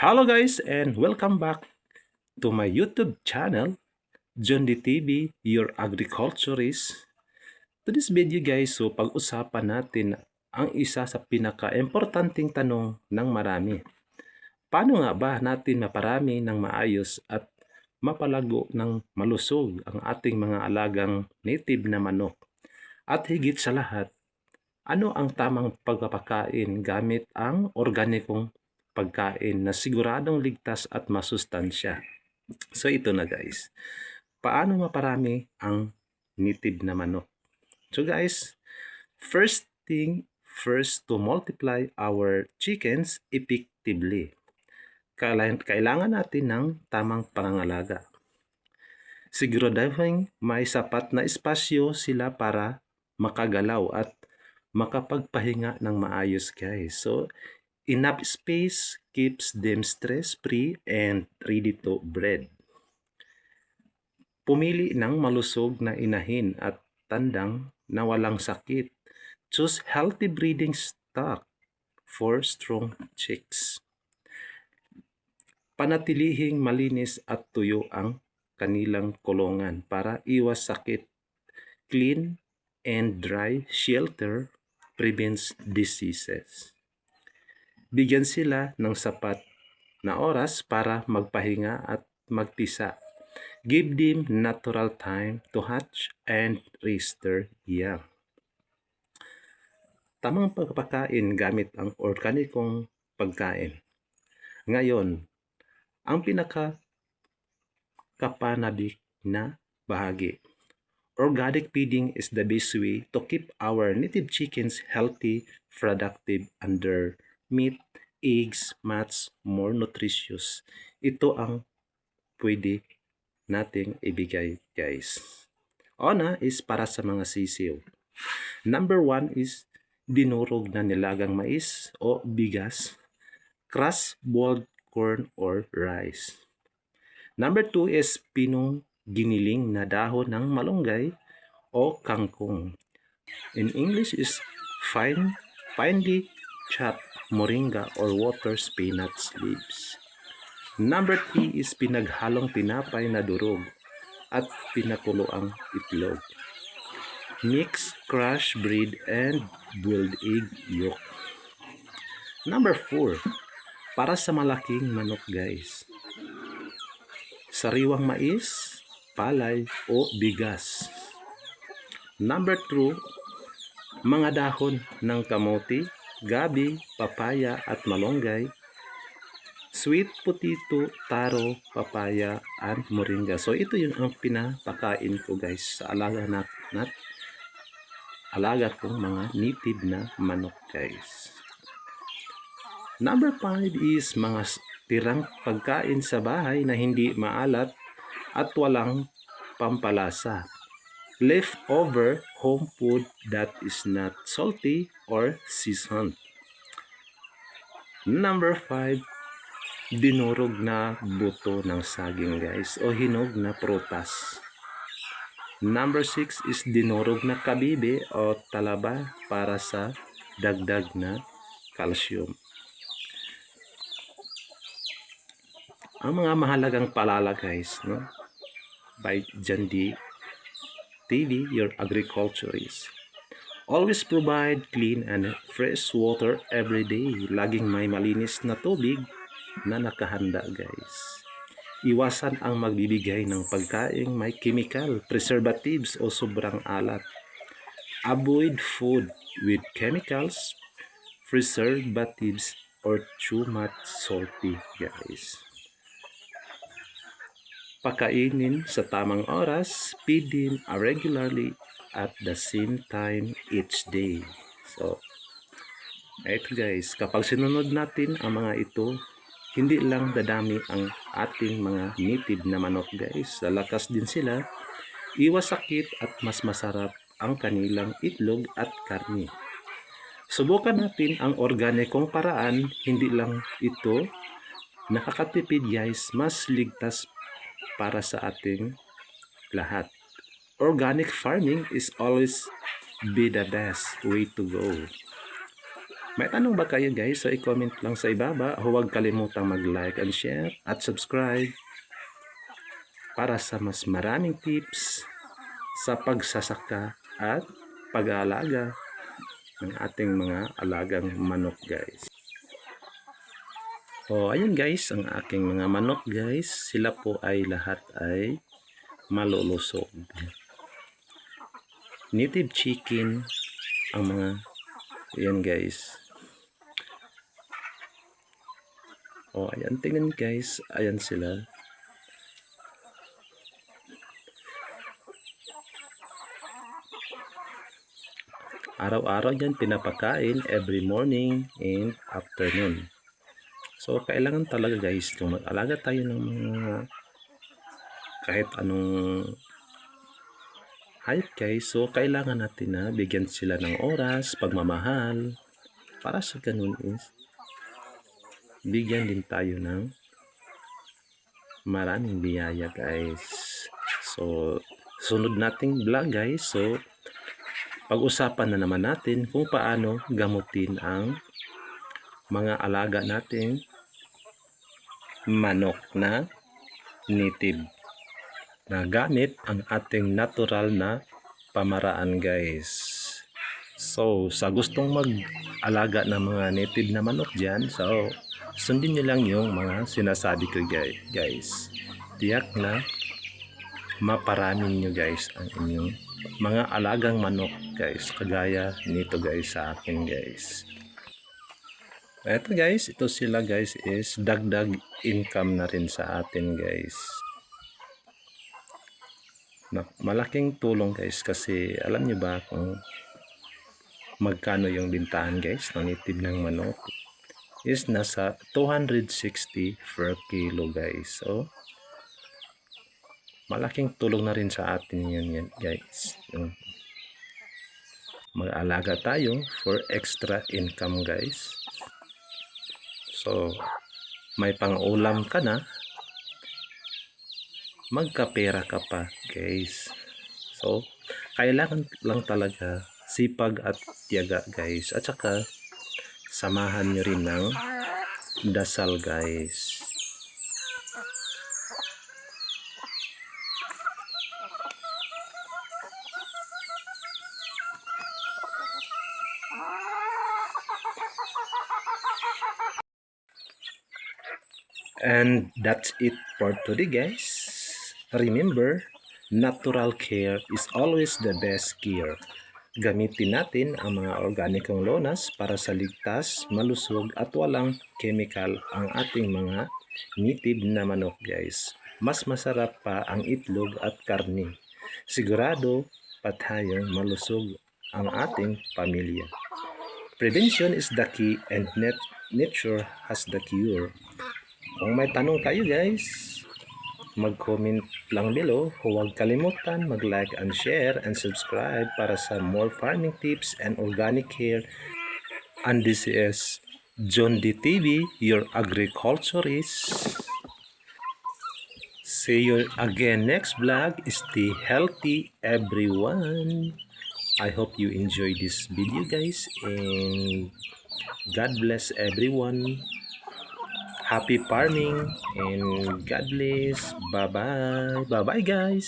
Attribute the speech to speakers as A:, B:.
A: Hello guys and welcome back to my YouTube channel, John D TV, your agriculturist. To this video guys, pag-usapan natin ang isa sa pinaka-importanting tanong ng marami. Paano nga ba natin maparami ng maayos at mapalago ng malusog ang ating mga alagang native na manok? At higit sa lahat, ano ang tamang pagpapakain gamit ang organikong pagkain na siguradong ligtas at masustansya? So ito na guys, paano maparami ang native na manok? So guys, first thing first, to multiply our chickens effectively, kailangan natin ng tamang pangangalaga. Siguraduhin may sapat na espasyo sila para makagalaw at makapagpahinga ng maayos guys. So enough space keeps them stress-free and ready to breed. Pumili ng malusog na inahin at tandang na walang sakit. Choose healthy breeding stock for strong chicks. Panatilihing malinis at tuyo ang kanilang kulungan para iwas sakit. Clean and dry shelter prevents diseases. Bigyan sila ng sapat na oras para magpahinga at magpisa. Give them natural time to hatch and raise their young. Tamang pagpapakain gamit ang organikong pagkain. Ngayon, ang pinaka-kapanabik na bahagi. Organic feeding is the best way to keep our native chickens healthy, productive, and their meat, eggs, much more nutritious. Ito ang pwede nating ibigay guys. Una is para sa mga sisiw. Number 1 is dinurog na nilagang mais o bigas, crushed boiled corn or rice. Number 2 is pinong giniling na dahon ng malunggay o kangkong. In English is finely chopped moringa or water spinach leaves. Number 3 is pinaghalong tinapay na durog at pinakuloang itlog. Mix crushed bread and boiled egg yolk. Number 4, para sa malaking manok guys. Sariwang mais, palay o bigas. Number 2, mga dahon ng kamote, gabi, papaya at malunggay, sweet potato, taro, papaya, and moringa. So ito yung ang pinapakain ko guys sa alaga kong mga native na manok guys. Number 5 is mga tirang pagkain sa bahay na hindi maalat at walang pampalasa. Leftover home food that is not salty or seasoned. Number 5, dinurog na buto ng saging guys o hinog na prutas. Number 6 is dinurog na kabibe o talaba para sa dagdag na calcium. Ang mga mahalagang paalala guys, no? By John D TV, your agriculturist. Always provide clean and fresh water every day. Laging may malinis na tubig na nakahanda guys. Iwasan ang magbibigay ng pagkaing may chemical, preservatives o sobrang alat. Avoid food with chemicals, preservatives, or too much salty guys. Pakainin sa tamang oras, feeding regularly at the same time each day. So, ito guys, kapag sinunod natin ang mga ito, hindi lang dadami ang ating mga native na manok guys. Lalakas din sila, iwas sakit at mas masarap ang kanilang itlog at karne. Subukan natin ang organikong paraan, hindi lang ito nakakatipid guys, mas ligtas para sa ating lahat. Organic farming is always be the best way to go. May tanong ba kayo guys? So i-comment lang sa ibaba. Huwag kalimutang mag-like and share at subscribe para sa mas maraming tips sa pagsasaka at pag-aalaga ng ating mga alagang manok guys. O ayun guys, ang aking mga manok guys, sila po ay lahat ay malulusog. Native chicken ang mga yan guys. O ayan, tingnan guys, ayan sila. Araw-araw yan pinapakain every morning and afternoon. So kailangan talaga guys, kung mag-alaga tayo ng mga kahit anong hayop guys, so kailangan natin na bigyan sila ng oras, pagmamahal, para sa ganun is bigyan din tayo ng maraming biyaya guys. So sunod nating vlog guys, so pag-usapan na naman natin kung paano gamutin ang mga alaga nating manok na native na gamit ang ating natural na pamaraan guys. So sa gustong mag-alaga ng mga native na manok dyan, so sundin nyo lang yung mga sinasabi ko guys. Tiyak na maparamin nyo guys ang inyong mga alagang manok guys, kagaya nito guys sa akin guys. Eto guys, ito sila guys is dagdag income na rin sa atin guys. Malaking tulong guys kasi alam nyo ba kung magkano yung bintahan guys ng native ng manok is nasa 260 per kilo guys. So malaking tulong na rin sa atin yan guys. Mag-alaga tayo for extra income guys. So may pang-ulam ka na, magkapera ka pa guys. So kailangan lang talaga sipag at tiyaga guys, at saka samahan nyo rin ng dasal guys. And that's it for today guys. Remember, natural care is always the best care. Gamitin natin ang mga organikong lonas para sa ligtas, malusog at walang chemical ang ating mga native na manok guys. Mas masarap pa ang itlog at karne. Sigurado patayang malusog ang ating pamilya. Prevention is the key and nature has the cure. Kung may tanong kayo guys, mag-comment lang below. Huwag kalimutan mag-like and share and subscribe para sa more farming tips and organic care. And this is John D TV, your agriculturist. See you again next vlog. Stay healthy everyone. I hope you enjoy this video guys, and God bless everyone. Happy farming and God bless. Bye bye. Bye bye guys.